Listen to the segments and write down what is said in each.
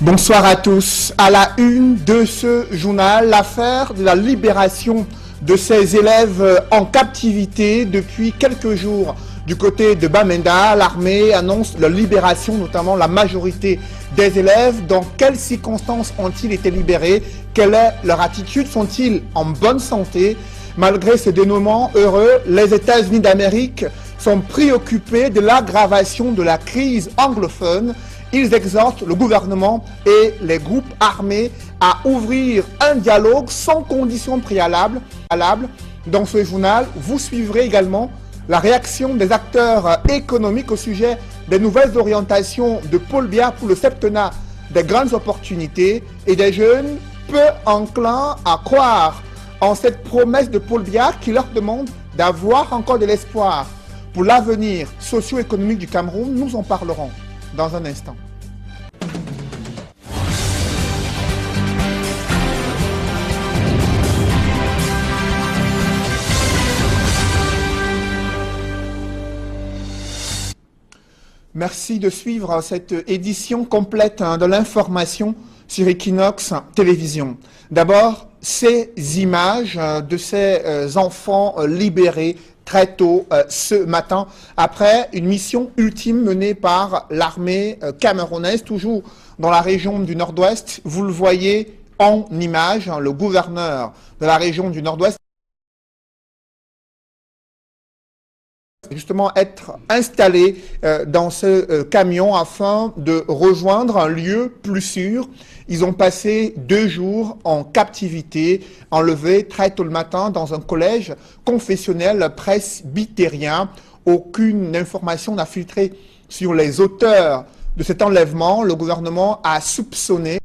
Bonsoir à tous. À la une de ce journal, l'affaire de la libération de ces élèves en captivité depuis quelques jours. Du côté de Bamenda, l'armée annonce la libération, notamment la majorité des élèves. Dans quelles circonstances ont-ils été libérés? Quelle est leur attitude? Sont-ils en bonne santé? Malgré ce dénouement heureux, les États-Unis d'Amérique sont préoccupés de l'aggravation de la crise anglophone. Ils exhortent le gouvernement et les groupes armés à ouvrir un dialogue sans conditions préalables. Dans ce journal, vous suivrez également la réaction des acteurs économiques au sujet des nouvelles orientations de Paul Biya pour le septennat des grandes opportunités et des jeunes peu enclins à croire en cette promesse de Paul Biya qui leur demande d'avoir encore de l'espoir pour l'avenir socio-économique du Cameroun. Nous en parlerons dans un instant. Merci de suivre cette édition complète de l'information sur Equinox Télévision. D'abord, ces images de ces enfants libérés très tôt ce matin, après une mission ultime menée par l'armée camerounaise, toujours dans la région du Nord-Ouest. Vous le voyez en image, le gouverneur de la région du Nord-Ouest, justement être installé dans ce camion afin de rejoindre un lieu plus sûr. Ils ont passé 2 jours en captivité, enlevés très tôt le matin dans un collège confessionnel presbytérien. Aucune information n'a filtré sur les auteurs de cet enlèvement. Le gouvernement a soupçonné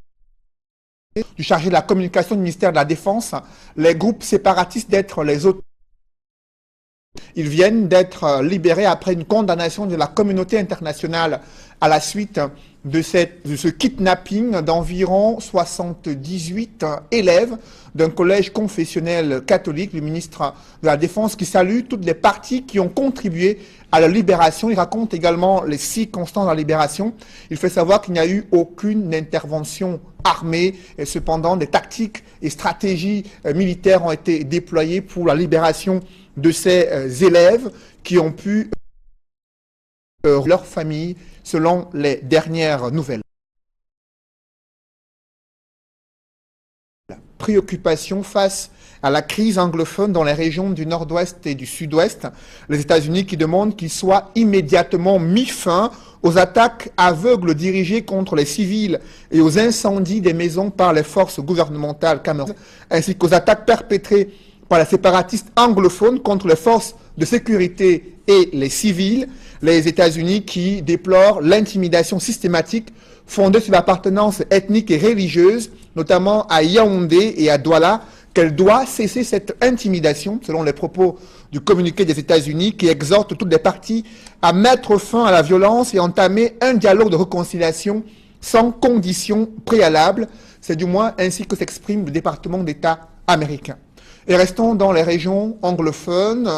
du chargé de la communication du ministère de la Défense les groupes séparatistes d'être les auteurs. Ils viennent d'être libérés après une condamnation de la communauté internationale à la suite de ce kidnapping d'environ 78 élèves d'un collège confessionnel catholique. Le ministre de la Défense qui salue toutes les parties qui ont contribué à la libération. Il raconte également les circonstances de la libération. Il fait savoir qu'il n'y a eu aucune intervention armée. Et cependant, des tactiques et stratégies militaires ont été déployées pour la libération de ces élèves qui ont pu leur famille selon les dernières nouvelles. Préoccupation face à la crise anglophone dans les régions du Nord-Ouest et du Sud-Ouest. Les États-Unis qui demandent qu'il soit immédiatement mis fin aux attaques aveugles dirigées contre les civils et aux incendies des maisons par les forces gouvernementales camerounaises, ainsi qu'aux attaques perpétrées par les séparatistes anglophones contre les forces de sécurité et les civils. Les États-Unis qui déplorent l'intimidation systématique fondée sur l'appartenance ethnique et religieuse, notamment à Yaoundé et à Douala, qu'elle doit cesser cette intimidation, selon les propos du communiqué des États-Unis, qui exhorte toutes les parties à mettre fin à la violence et entamer un dialogue de réconciliation sans conditions préalables. C'est du moins ainsi que s'exprime le département d'État américain. Et restons dans les régions anglophones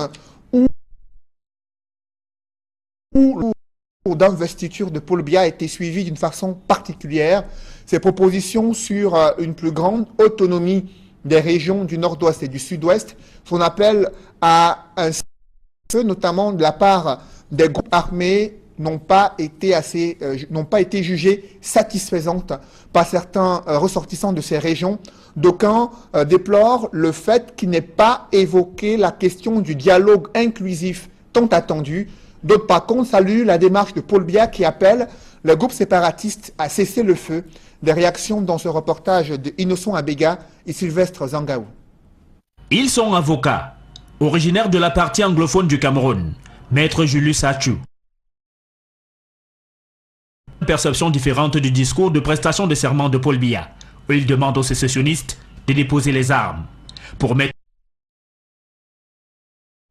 où d'investiture de Paul Biya a été suivie d'une façon particulière. Ces propositions sur une plus grande autonomie des régions du Nord-Ouest et du Sud-Ouest, son appel à un cessez-le-feu, notamment de la part des groupes armés, n'ont pas été jugées satisfaisantes par certains ressortissants de ces régions. D'aucuns déplorent le fait qu'il n'ait pas évoqué la question du dialogue inclusif tant attendu. D'autres, par contre, saluent la démarche de Paul Biya qui appelle le groupe séparatiste à cesser le feu. Des réactions dans ce reportage de Innocent Abega et Sylvestre Zangaou. Ils sont avocats, originaires de la partie anglophone du Cameroun, Maître Julius Achou. Une perception différente du discours de prestation de serment de Paul Biya, où il demande aux sécessionnistes de déposer les armes pour mettre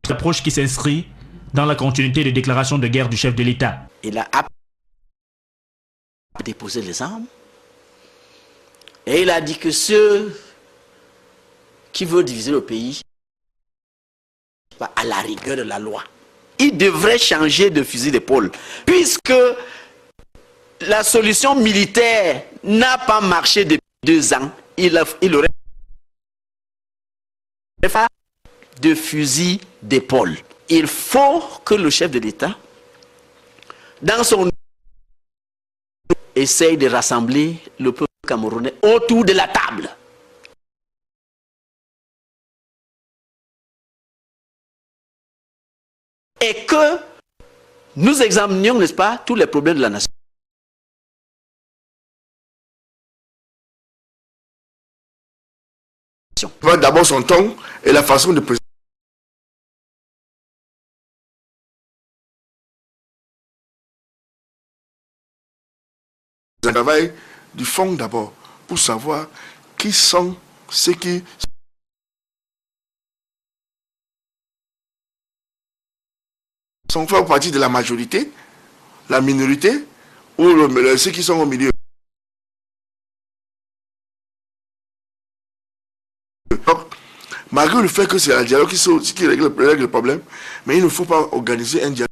une approche qui s'inscrit dans la continuité des déclarations de guerre du chef de l'État. Il a déposé les armes et il a dit que ceux qui veulent diviser le pays, à la rigueur de la loi, ils devraient changer de fusil d'épaule, puisque la solution militaire n'a pas marché depuis 2 ans, il aurait pas de fusil d'épaule. Il faut que le chef de l'État, dans son essaye de rassembler le peuple camerounais autour de la table. Et que nous examinions, n'est-ce pas, tous les problèmes de la nation. D'abord son ton et la façon de présenter. Un travail du fond d'abord pour savoir qui sont ceux qui sont fait partie de la majorité, la minorité ou ceux qui sont au milieu. Malgré le fait que c'est un dialogue qui règle le problème, mais il ne faut pas organiser un dialogue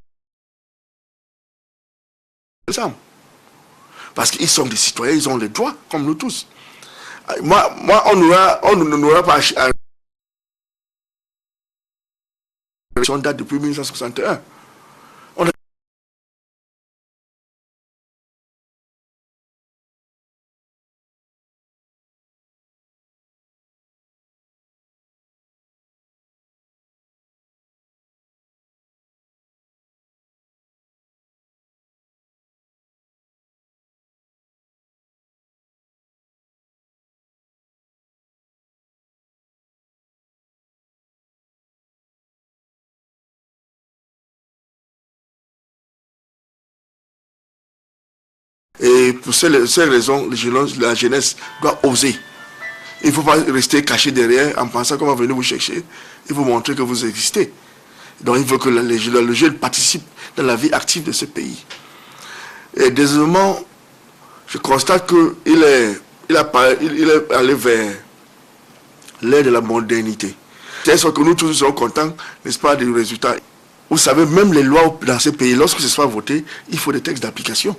ensemble. Parce qu'ils sont des citoyens, ils ont les droits, comme nous tous. Moi on n'aura pas on date depuis 1961. Et pour ces raisons, la jeunesse doit oser. Il ne faut pas rester caché derrière en pensant qu'on va venir vous chercher et vous montrer que vous existez. Donc il faut que le jeune participe dans la vie active de ce pays. Et désormais, je constate qu'il est allé vers l'ère de la modernité. C'est sûr que nous tous sommes contents, n'est-ce pas, du résultat. Vous savez, même les lois dans ce pays, lorsque ce soit voté, il faut des textes d'application.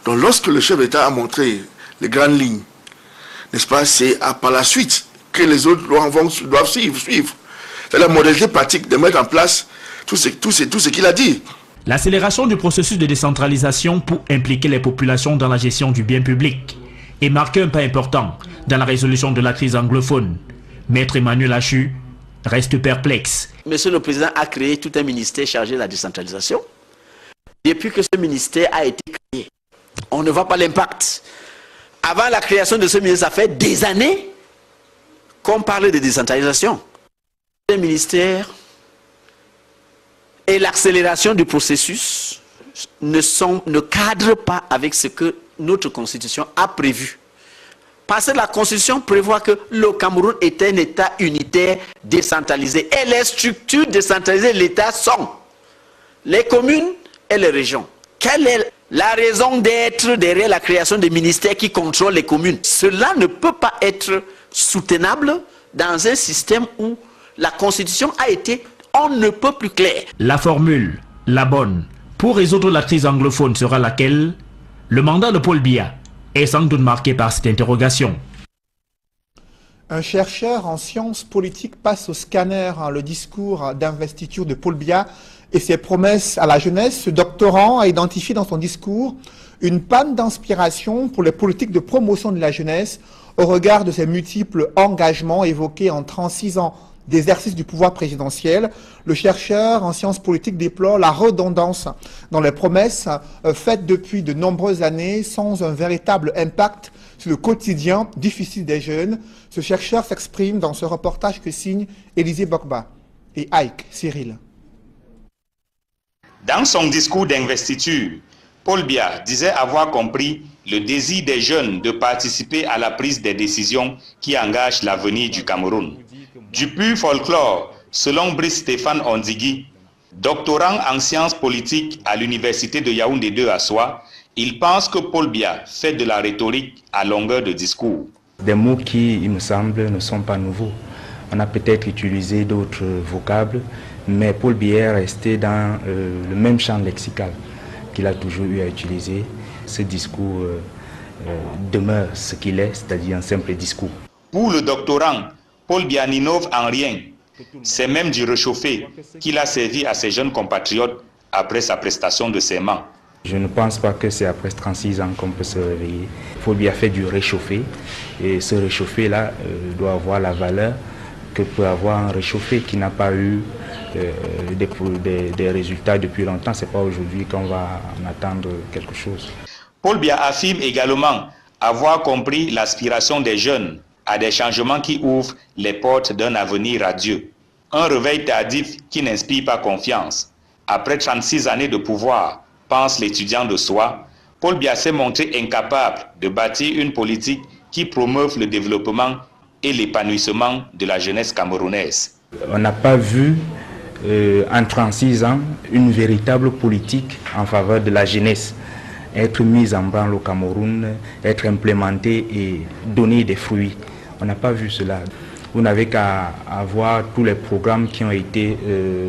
Donc lorsque le chef d'État a montré les grandes lignes, n'est-ce pas, c'est par la suite que les autres doivent suivre. C'est la modalité pratique de mettre en place tout ce qu'il a dit. L'accélération du processus de décentralisation pour impliquer les populations dans la gestion du bien public et marquer un pas important dans la résolution de la crise anglophone. Maître Emmanuel Achu reste perplexe. Monsieur le Président a créé tout un ministère chargé de la décentralisation. Depuis que ce ministère a été créé, on ne voit pas l'impact. Avant la création de ce ministère, ça fait des années qu'on parle de décentralisation. Le ministère et l'accélération du processus ne cadrent pas avec ce que notre Constitution a prévu. Parce que la Constitution prévoit que le Cameroun est un État unitaire décentralisé. Et les structures décentralisées de l'État sont les communes et les régions. Quelle est la raison d'être derrière la création des ministères qui contrôlent les communes? Cela ne peut pas être soutenable dans un système où la Constitution a été on ne peut plus claire. La formule, la bonne, pour résoudre la crise anglophone sera laquelle? Le mandat de Paul Biya est sans doute marqué par cette interrogation. Un chercheur en sciences politiques passe au scanner le discours d'investiture de Paul Biya et ses promesses à la jeunesse. Ce doctorant a identifié dans son discours une panne d'inspiration pour les politiques de promotion de la jeunesse au regard de ses multiples engagements évoqués en 36 ans d'exercice du pouvoir présidentiel. Le chercheur en sciences politiques déplore la redondance dans les promesses faites depuis de nombreuses années sans un véritable impact sur le quotidien difficile des jeunes. Ce chercheur s'exprime dans ce reportage que signe Élisée Bokba et Ike Cyril. Dans son discours d'investiture, Paul Biya disait avoir compris le désir des jeunes de participer à la prise des décisions qui engagent l'avenir du Cameroun. Du pur folklore, selon Brice Stéphane Ondigui, doctorant en sciences politiques à l'université de Yaoundé 2 à Soie, il pense que Paul Biya fait de la rhétorique à longueur de discours. Des mots qui, il me semble, ne sont pas nouveaux. On a peut-être utilisé d'autres vocables, mais Paul Biya est resté dans le même champ lexical qu'il a toujours eu à utiliser, ce discours demeure ce qu'il est, c'est-à-dire un simple discours. Pour le doctorant Paul Biya n'innove en rien. C'est même du réchauffé qu'il a servi à ses jeunes compatriotes après sa prestation de serment. Je ne pense pas que c'est après 36 ans qu'on peut se réveiller. Paul Biya fait du réchauffé et ce réchauffé-là doit avoir la valeur que peut avoir un réchauffé qui n'a pas eu des résultats depuis longtemps. Ce n'est pas aujourd'hui qu'on va en attendre quelque chose. Paul Biya affirme également avoir compris l'aspiration des jeunes à des changements qui ouvrent les portes d'un avenir radieux. Un réveil tardif qui n'inspire pas confiance. Après 36 années de pouvoir, pense l'étudiant de soi, Paul Biya s'est montré incapable de bâtir une politique qui promeuve le développement et l'épanouissement de la jeunesse camerounaise. On n'a pas vu en 36 ans une véritable politique en faveur de la jeunesse être mise en branle au Cameroun, être implémentée et donner des fruits. On n'a pas vu cela. Vous n'avez qu'à voir tous les programmes qui ont été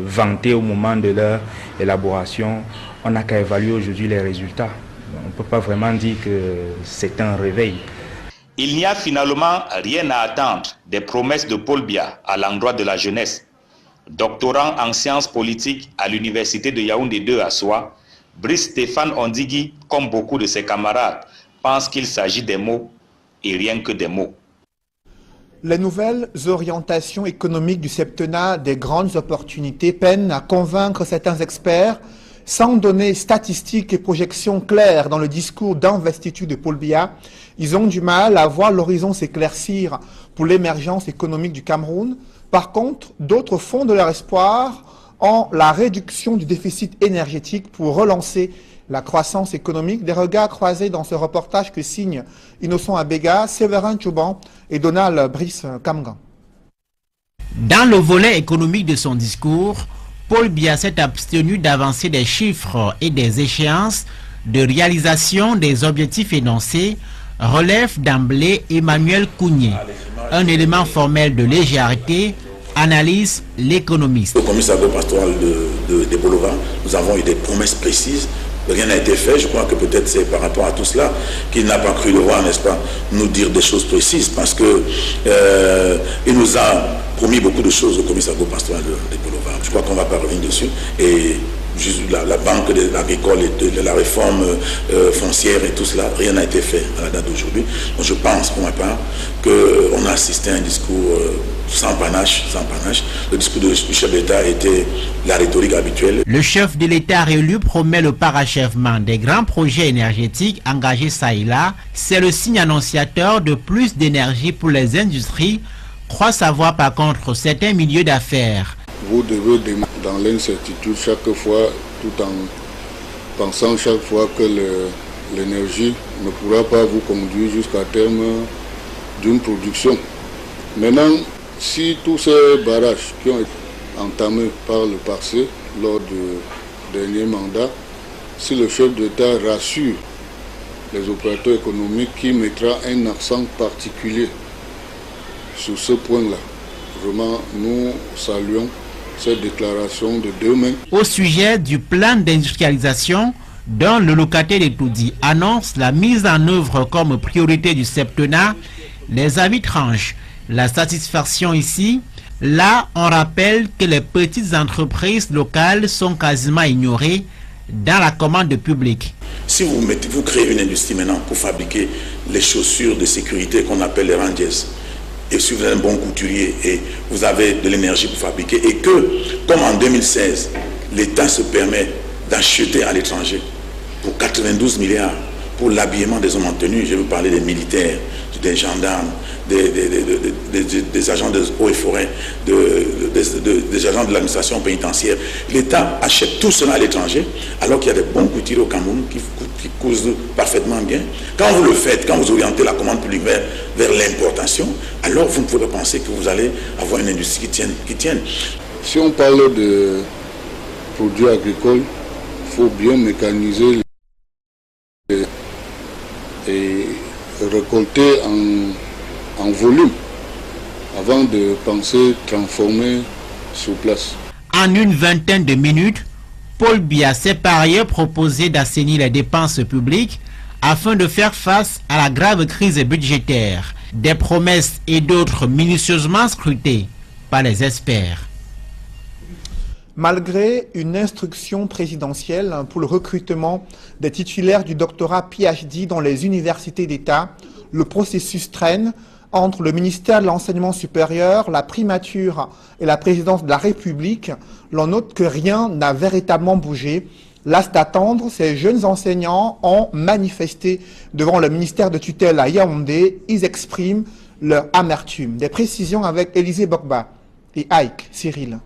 vantés au moment de leur élaboration. On n'a qu'à évaluer aujourd'hui les résultats. On ne peut pas vraiment dire que c'est un réveil. Il n'y a finalement rien à attendre des promesses de Paul Biya à l'endroit de la jeunesse. Doctorant en sciences politiques à l'université de Yaoundé 2 à Soa, Brice Stéphane Ondigui, comme beaucoup de ses camarades, pense qu'il s'agit des mots et rien que des mots. Les nouvelles orientations économiques du septennat des grandes opportunités peinent à convaincre certains experts. Sans données statistiques et projections claires dans le discours d'investiture de Paul Biya, ils ont du mal à voir l'horizon s'éclaircir pour l'émergence économique du Cameroun. Par contre, d'autres font de leur espoir en la réduction du déficit énergétique pour relancer la croissance économique. Des regards croisés dans ce reportage que signent Innocent Abega, Séverin Tchouban et Donald Brice Kamgan. Dans le volet économique de son discours, Paul Biya s'est abstenu d'avancer des chiffres et des échéances de réalisation des objectifs énoncés, relève d'emblée Emmanuel Kougné. Un élément formel de légèreté, analyse l'économiste. Au commissaire pastoral de Bolova, nous avons eu des promesses précises. Rien n'a été fait. Je crois que peut-être c'est par rapport à tout cela qu'il n'a pas cru devoir, n'est-ce pas, nous dire des choses précises, parce que il nous a promis beaucoup de choses au commissaire pastoral de Bolova. Je crois qu'on ne va pas revenir dessus. Et juste la banque de l'agricole et de la réforme foncière et tout cela, rien n'a été fait à la date d'aujourd'hui. Donc je pense pour ma part qu'on a assisté à un discours sans panache. Le discours du chef d'État était la rhétorique habituelle. Le chef de l'État réélu promet le parachèvement des grands projets énergétiques engagés ça et là. C'est le signe annonciateur de plus d'énergie pour les industries, croit savoir par contre certains milieux d'affaires. Vous devez démarrer dans l'incertitude chaque fois, tout en pensant chaque fois que l'énergie ne pourra pas vous conduire jusqu'à terme d'une production. Maintenant, si tous ces barrages qui ont été entamés par le passé lors du dernier mandat, si le chef d'État rassure les opérateurs économiques qui mettra un accent particulier sur ce point-là, vraiment nous saluons cette déclaration de demain. Au sujet du plan d'industrialisation dont le locataire d'Etoudi annonce la mise en œuvre comme priorité du septennat, les avis tranchent. La satisfaction ici, là on rappelle que les petites entreprises locales sont quasiment ignorées dans la commande publique. Si vous créez une industrie maintenant pour fabriquer les chaussures de sécurité qu'on appelle les Rangers, et si vous êtes un bon couturier et vous avez de l'énergie pour fabriquer, et que, comme en 2016, l'État se permet d'acheter à l'étranger pour 92 milliards pour l'habillement des hommes en tenue, je veux parler des militaires, des gendarmes, des agents de eaux et forêts, des agents de l'administration pénitentiaire. L'État achète tout cela à l'étranger, alors qu'il y a des bons couturiers au Cameroun qui cousent parfaitement bien. Quand vous le faites, quand vous orientez la commande publique vers l'importation, alors vous ne pouvez pas penser que vous allez avoir une industrie qui tienne. Si on parle de produits agricoles, il faut bien mécaniser et récolter en volume avant de penser transformer sur place. En une vingtaine de minutes, Paul Biya s'est par ailleurs proposé d'assainir les dépenses publiques afin de faire face à la grave crise budgétaire. Des promesses et d'autres minutieusement scrutées par les experts. Malgré une instruction présidentielle pour le recrutement des titulaires du doctorat PhD dans les universités d'État, le processus traîne entre le ministère de l'Enseignement supérieur, la primature et la présidence de la République. L'on note que rien n'a véritablement bougé. Las d'attendre, ces jeunes enseignants ont manifesté devant le ministère de tutelle à Yaoundé. Ils expriment leur amertume. Des précisions avec Élisée Bokba et Ike Cyril.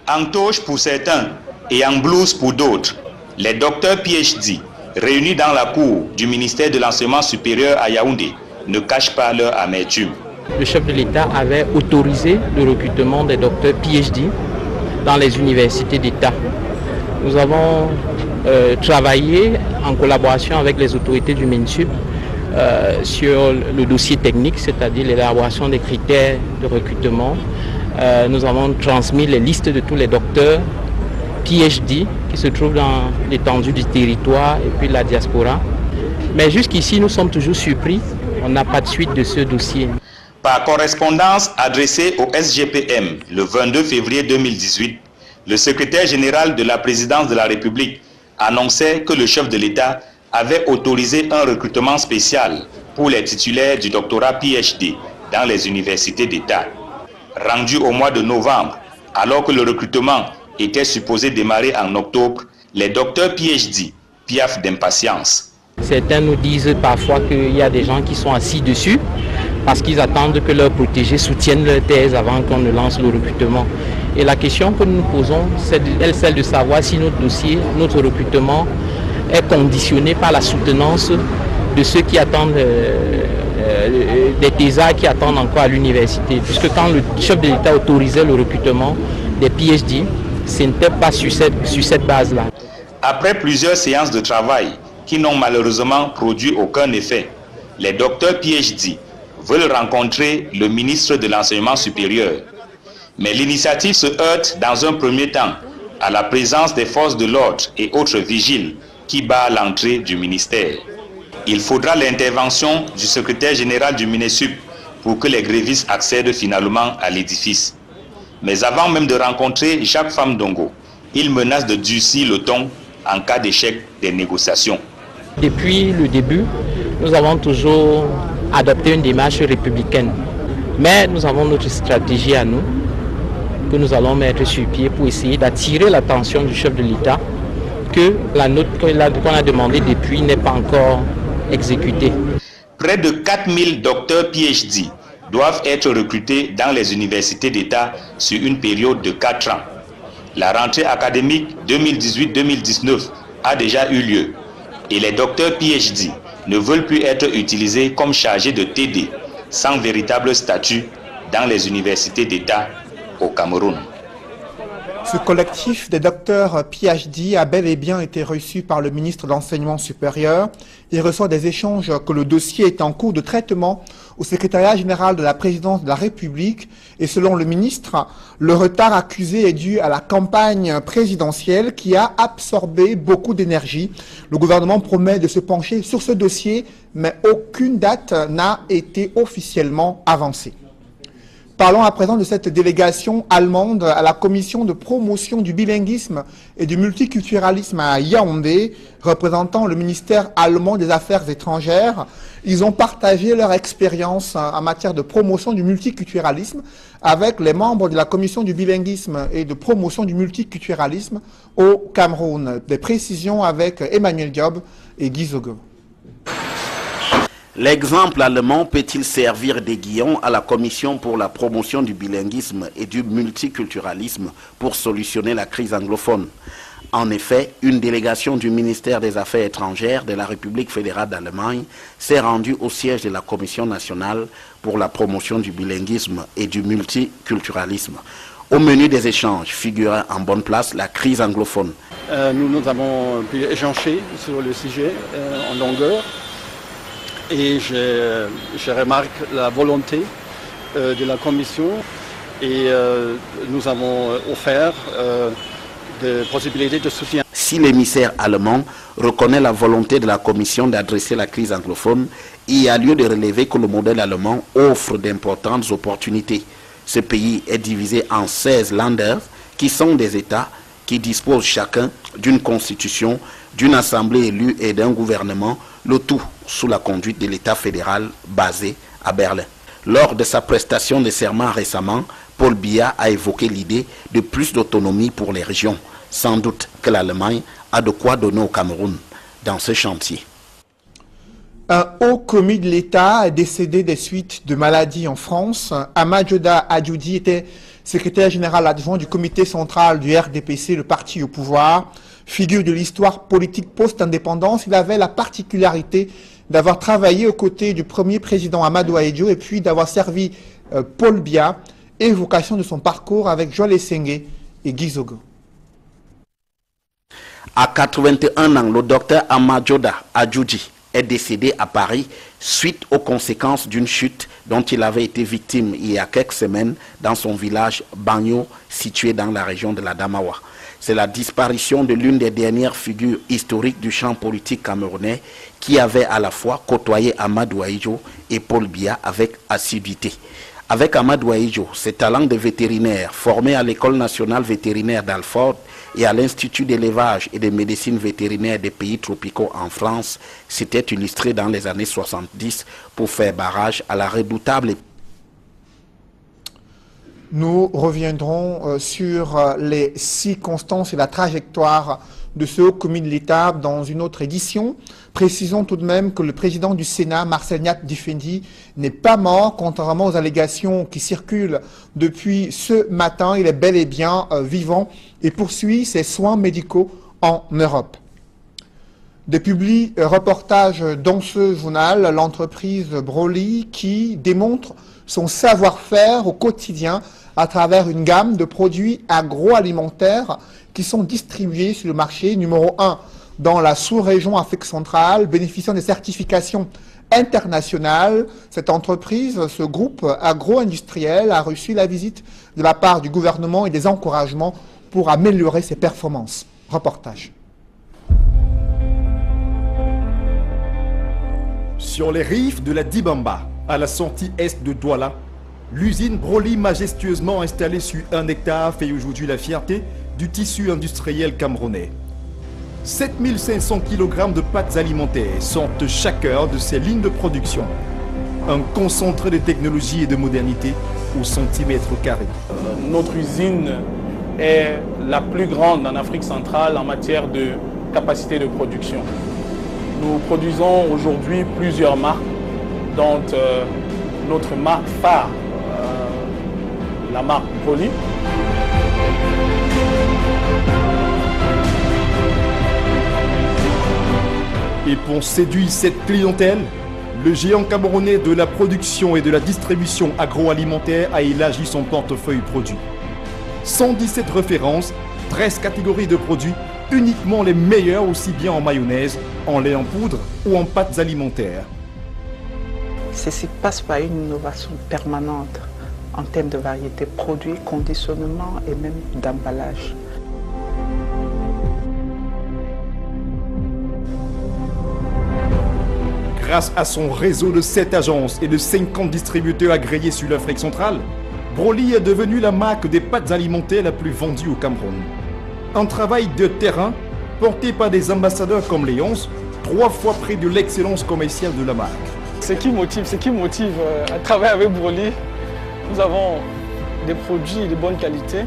En toche pour certains et en blouse pour d'autres, les docteurs PhD réunis dans la cour du ministère de l'Enseignement supérieur à Yaoundé ne cachent pas leur amertume. Le chef de l'État avait autorisé le recrutement des docteurs PhD dans les universités d'État. Nous avons travaillé en collaboration avec les autorités du MINSUP sur le dossier technique, c'est-à-dire l'élaboration des critères de recrutement. Nous avons transmis les listes de tous les docteurs PhD qui se trouvent dans l'étendue du territoire et puis la diaspora. Mais jusqu'ici, nous sommes toujours surpris. On n'a pas de suite de ce dossier. Par correspondance adressée au SGPM le 22 février 2018, le secrétaire général de la présidence de la République annonçait que le chef de l'État avait autorisé un recrutement spécial pour les titulaires du doctorat PhD dans les universités d'État. Rendu au mois de novembre, alors que le recrutement était supposé démarrer en octobre, les docteurs PhD piaffent d'impatience. Certains nous disent parfois qu'il y a des gens qui sont assis dessus parce qu'ils attendent que leurs protégés soutiennent leur thèse avant qu'on ne lance le recrutement. Et la question que nous nous posons, c'est celle de savoir si notre dossier, notre recrutement est conditionné par la soutenance de ceux qui attendent, des thésards qui attendent encore à l'université. Puisque quand le chef de l'État autorisait le recrutement des PhD, ce n'était pas sur cette base-là. Après plusieurs séances de travail qui n'ont malheureusement produit aucun effet, les docteurs PhD veulent rencontrer le ministre de l'Enseignement supérieur. Mais l'initiative se heurte dans un premier temps à la présence des forces de l'ordre et autres vigiles qui barrent l'entrée du ministère. Il faudra l'intervention du secrétaire général du MINESUP pour que les grévistes accèdent finalement à l'édifice. Mais avant même de rencontrer Jacques Famdongo, il menace de durcir le ton en cas d'échec des négociations. Depuis le début, nous avons toujours adopté une démarche républicaine. Mais nous avons notre stratégie à nous, que nous allons mettre sur pied pour essayer d'attirer l'attention du chef de l'État que la note qu'on a demandée depuis n'est pas encore exécutée. Près de 4000 docteurs PhD doivent être recrutés dans les universités d'État sur une période de 4 ans. La rentrée académique 2018-2019 a déjà eu lieu et les docteurs PhD ne veulent plus être utilisés comme chargés de TD sans véritable statut dans les universités d'État au Cameroun. Ce collectif des docteurs PhD a bel et bien été reçu par le ministre de l'Enseignement supérieur. Il reçoit des échanges que le dossier est en cours de traitement au secrétariat général de la présidence de la République. Et selon le ministre, le retard accusé est dû à la campagne présidentielle qui a absorbé beaucoup d'énergie. Le gouvernement promet de se pencher sur ce dossier, mais aucune date n'a été officiellement avancée. Parlons à présent de cette délégation allemande à la commission de promotion du bilinguisme et du multiculturalisme à Yaoundé, représentant le ministère allemand des Affaires étrangères. Ils ont partagé leur expérience en matière de promotion du multiculturalisme avec les membres de la commission du bilinguisme et de promotion du multiculturalisme au Cameroun. Des précisions avec Emmanuel Diop et Guy Zogo. L'exemple allemand peut-il servir d'aiguillon à la Commission pour la promotion du bilinguisme et du multiculturalisme pour solutionner la crise anglophone? En effet, une délégation du ministère des Affaires étrangères de la République fédérale d'Allemagne s'est rendue au siège de la Commission nationale pour la promotion du bilinguisme et du multiculturalisme. Au menu des échanges figurait en bonne place la crise anglophone. Nous avons pu échanger sur le sujet en longueur. Et je remarque la volonté de la Commission et nous avons offert des possibilités de soutien. Si l'émissaire allemand reconnaît la volonté de la Commission d'adresser la crise anglophone, il y a lieu de relever que le modèle allemand offre d'importantes opportunités. Ce pays est divisé en 16 Länder, qui sont des États qui disposent chacun d'une constitution, d'une assemblée élue et d'un gouvernement, le tout sous la conduite de l'État fédéral basé à Berlin. Lors de sa prestation de serment récemment, Paul Biya a évoqué l'idée de plus d'autonomie pour les régions. Sans doute que l'Allemagne a de quoi donner au Cameroun dans ce chantier. Un haut commis de l'État est décédé des suites de maladies en France. Amadjoda Adjoudi était secrétaire général adjoint du comité central du RDPC, le parti au pouvoir. Figure de l'histoire politique post-indépendance, il avait la particularité d'avoir travaillé aux côtés du premier président Amadou Ahidjo et puis d'avoir servi Paul Biya. Évocation de son parcours avec Joël Essengue et Guy Zogo. À 81 ans, le docteur Amadjoda Adjoudi est décédé à Paris suite aux conséquences d'une chute dont il avait été victime il y a quelques semaines dans son village Bagno, situé dans la région de la Damawa. C'est la disparition de l'une des dernières figures historiques du champ politique camerounais qui avait à la fois côtoyé Amadou Ahidjo et Paul Biya avec assiduité. Avec Amadou Ahidjo, ses talents de vétérinaire formés à l'École nationale vétérinaire d'Alfort et à l'Institut d'élevage et de médecine vétérinaire des pays tropicaux en France s'étaient illustrés dans les années 70 pour faire barrage à la redoutable. Nous reviendrons sur les circonstances et la trajectoire de ce haut commis de l'État dans une autre édition. Précisons tout de même que le président du Sénat, Marcel Niat Difendi, n'est pas mort, contrairement aux allégations qui circulent depuis ce matin. Il est bel et bien vivant et poursuit ses soins médicaux en Europe. Des reportages dans ce journal, l'entreprise Broly qui démontre son savoir-faire au quotidien à travers une gamme de produits agroalimentaires qui sont distribués sur le marché numéro 1 dans la sous-région Afrique centrale, bénéficiant des certifications internationales. Cette entreprise, ce groupe agro-industriel, a reçu la visite de la part du gouvernement et des encouragements pour améliorer ses performances. Reportage. Sur les rives de la Dibamba, à la sortie est de Douala, l'usine Broly, majestueusement installée sur 1 hectare, fait aujourd'hui la fierté du tissu industriel camerounais. 7500 kg de pâtes alimentaires sortent chaque heure de ces lignes de production. Un concentré de technologie et de modernité au centimètre carré. Notre usine est la plus grande en Afrique centrale en matière de capacité de production. Nous produisons aujourd'hui plusieurs marques, dont notre marque phare, la marque Broly. Et pour séduire cette clientèle, le géant camerounais de la production et de la distribution agroalimentaire a élargi son portefeuille produit. 117 références, 13 catégories de produits, uniquement les meilleurs aussi bien en mayonnaise, en lait en poudre ou en pâtes alimentaires. Ceci passe par une innovation permanente en termes de variété, produits, conditionnement et même d'emballage. Grâce à son réseau de 7 agences et de 50 distributeurs agréés sur l'Afrique centrale, Broly est devenue la marque des pâtes alimentaires la plus vendue au Cameroun. Un travail de terrain porté par des ambassadeurs comme Léonce, 3 fois près de l'excellence commerciale de la marque. Ce qui motive à travailler avec Broly, nous avons des produits de bonne qualité,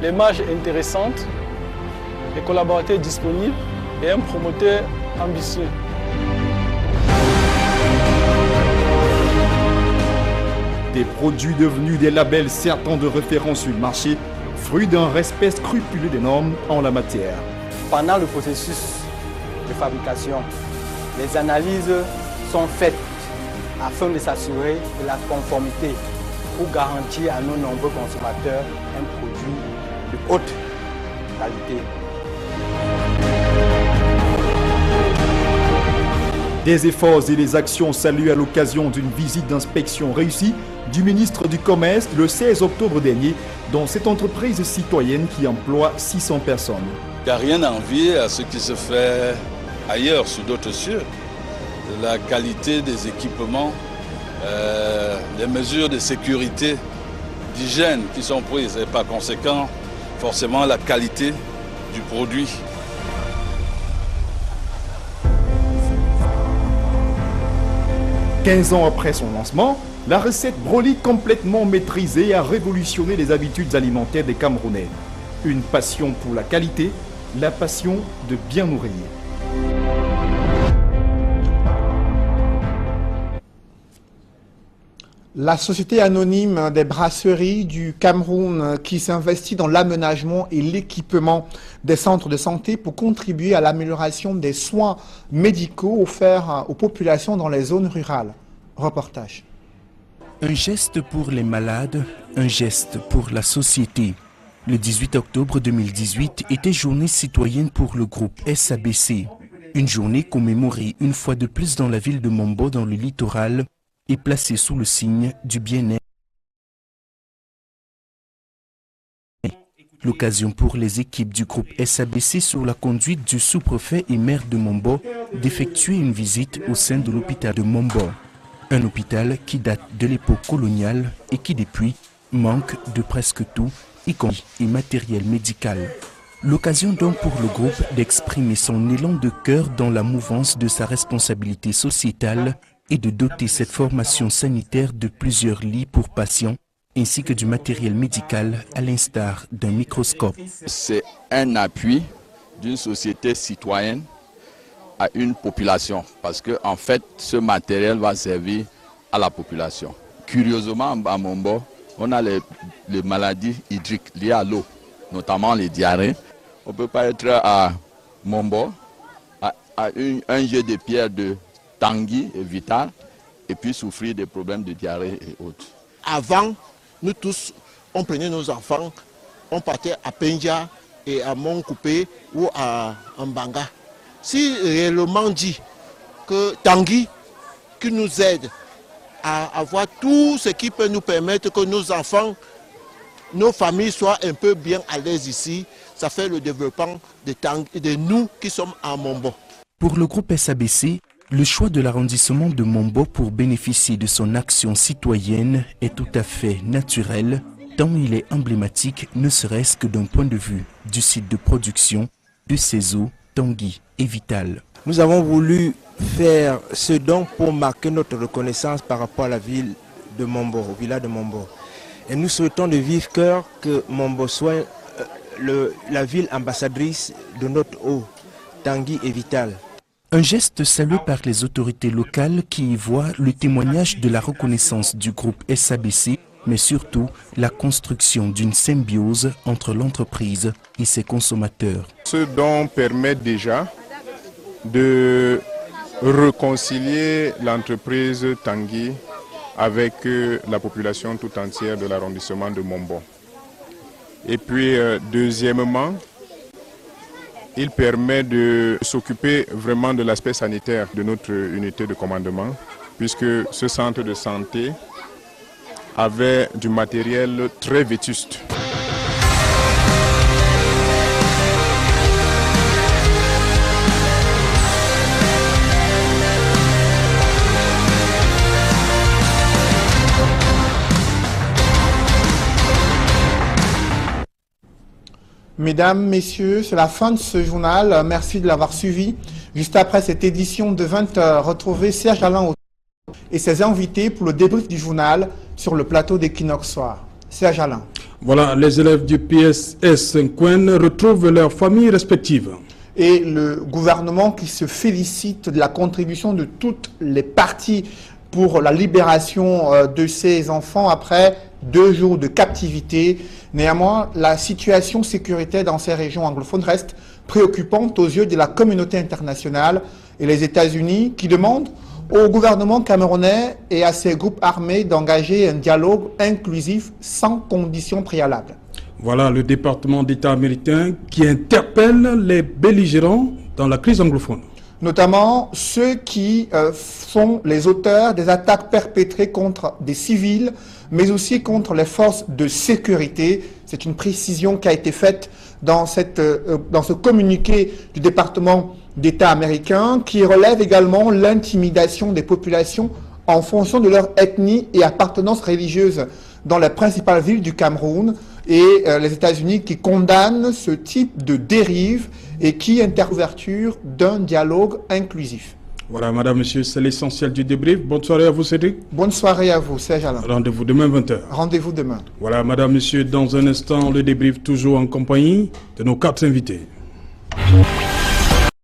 les marges intéressantes, les collaborateurs disponibles et un promoteur ambitieux. Des produits devenus des labels servant de référence sur le marché, fruit d'un respect scrupuleux des normes en la matière. Pendant le processus de fabrication, les analyses sont faites afin de s'assurer de la conformité pour garantir à nos nombreux consommateurs un produit de haute qualité. Des efforts et des actions saluées à l'occasion d'une visite d'inspection réussie du ministre du Commerce le 16 octobre dernier dans cette entreprise citoyenne qui emploie 600 personnes. Il n'y a rien à envier à ce qui se fait ailleurs, sur d'autres cieux. La qualité des équipements, les mesures de sécurité, d'hygiène qui sont prises et par conséquent, forcément la qualité du produit. « 15 ans après son lancement, la recette Broly complètement maîtrisée a révolutionné les habitudes alimentaires des Camerounais. Une passion pour la qualité, la passion de bien nourrir. La société anonyme des brasseries du Cameroun qui s'investit dans l'aménagement et l'équipement des centres de santé pour contribuer à l'amélioration des soins médicaux offerts aux populations dans les zones rurales. Reportage. Un geste pour les malades, un geste pour la société. Le 18 octobre 2018 était journée citoyenne pour le groupe SABC. Une journée commémorée une fois de plus dans la ville de Mombo dans le littoral et placée sous le signe du bien-être. L'occasion pour les équipes du groupe SABC sous la conduite du sous-préfet et maire de Mombo d'effectuer une visite au sein de l'hôpital de Mombo. Un hôpital qui date de l'époque coloniale et qui depuis manque de presque tout, y compris matériel médical. L'occasion donc pour le groupe d'exprimer son élan de cœur dans la mouvance de sa responsabilité sociétale et de doter cette formation sanitaire de plusieurs lits pour patients ainsi que du matériel médical à l'instar d'un microscope. C'est un appui d'une société citoyenne à une population parce que en fait ce matériel va servir à la population. Curieusement à Mombo, on a les maladies hydriques liées à l'eau, notamment les diarrhées. On ne peut pas être à Mombo à un jet de pierre de Tanguy et Vital et puis souffrir des problèmes de diarrhée et autres. Avant, nous tous, on prenait nos enfants, on partait à Penja et à Montcoupé ou à Mbanga. Si réellement dit que Tanguy, qui nous aide à avoir tout ce qui peut nous permettre que nos enfants, nos familles soient un peu bien à l'aise ici, ça fait le développement de nous qui sommes à Mombo. Pour le groupe SABC, le choix de l'arrondissement de Mombo pour bénéficier de son action citoyenne est tout à fait naturel, tant il est emblématique, ne serait-ce que d'un point de vue du site de production de ces eaux, Tanguy et Vital. Nous avons voulu faire ce don pour marquer notre reconnaissance par rapport à la ville de Mombo, au village de Mombo. Et nous souhaitons de vivre cœur que Mombo soit la ville ambassadrice de notre eau, Tanguy et Vital. Un geste salué par les autorités locales qui y voient le témoignage de la reconnaissance du groupe SABC, mais surtout la construction d'une symbiose entre l'entreprise et ses consommateurs. Ce don permet déjà de réconcilier l'entreprise Tanguy avec la population tout entière de l'arrondissement de Mombo. Et puis deuxièmement, il permet de s'occuper vraiment de l'aspect sanitaire de notre unité de commandement, puisque ce centre de santé avait du matériel très vétuste. Mesdames, Messieurs, c'est la fin de ce journal. Merci de l'avoir suivi. Juste après cette édition de 20h, retrouvez Serge Alain et ses invités pour le débrief du journal sur le plateau d'Equinox Soir. Serge Alain. Voilà, les élèves du PSS Saint-Coin retrouvent leurs familles respectives. Et le gouvernement qui se félicite de la contribution de toutes les parties pour la libération de ces enfants après 2 jours de captivité. Néanmoins, la situation sécuritaire dans ces régions anglophones reste préoccupante aux yeux de la communauté internationale et les États-Unis qui demandent au gouvernement camerounais et à ses groupes armés d'engager un dialogue inclusif sans conditions préalables. Voilà le département d'État américain qui interpelle les belligérants dans la crise anglophone. notamment ceux qui sont les auteurs des attaques perpétrées contre des civils, mais aussi contre les forces de sécurité. C'est une précision qui a été faite dans ce communiqué du département d'État américain, qui relève également l'intimidation des populations en fonction de leur ethnie et appartenance religieuse dans les principales villes du Cameroun, et les États-Unis qui condamnent ce type de dérive et qui interrogent l'ouverture d'un dialogue inclusif. Voilà, madame, monsieur, c'est l'essentiel du débrief. Bonne soirée à vous, Cédric. Bonne soirée à vous, Serge Alain. Rendez-vous demain 20h. Rendez-vous demain. Voilà, madame, monsieur, dans un instant, le débrief toujours en compagnie de nos 4 invités.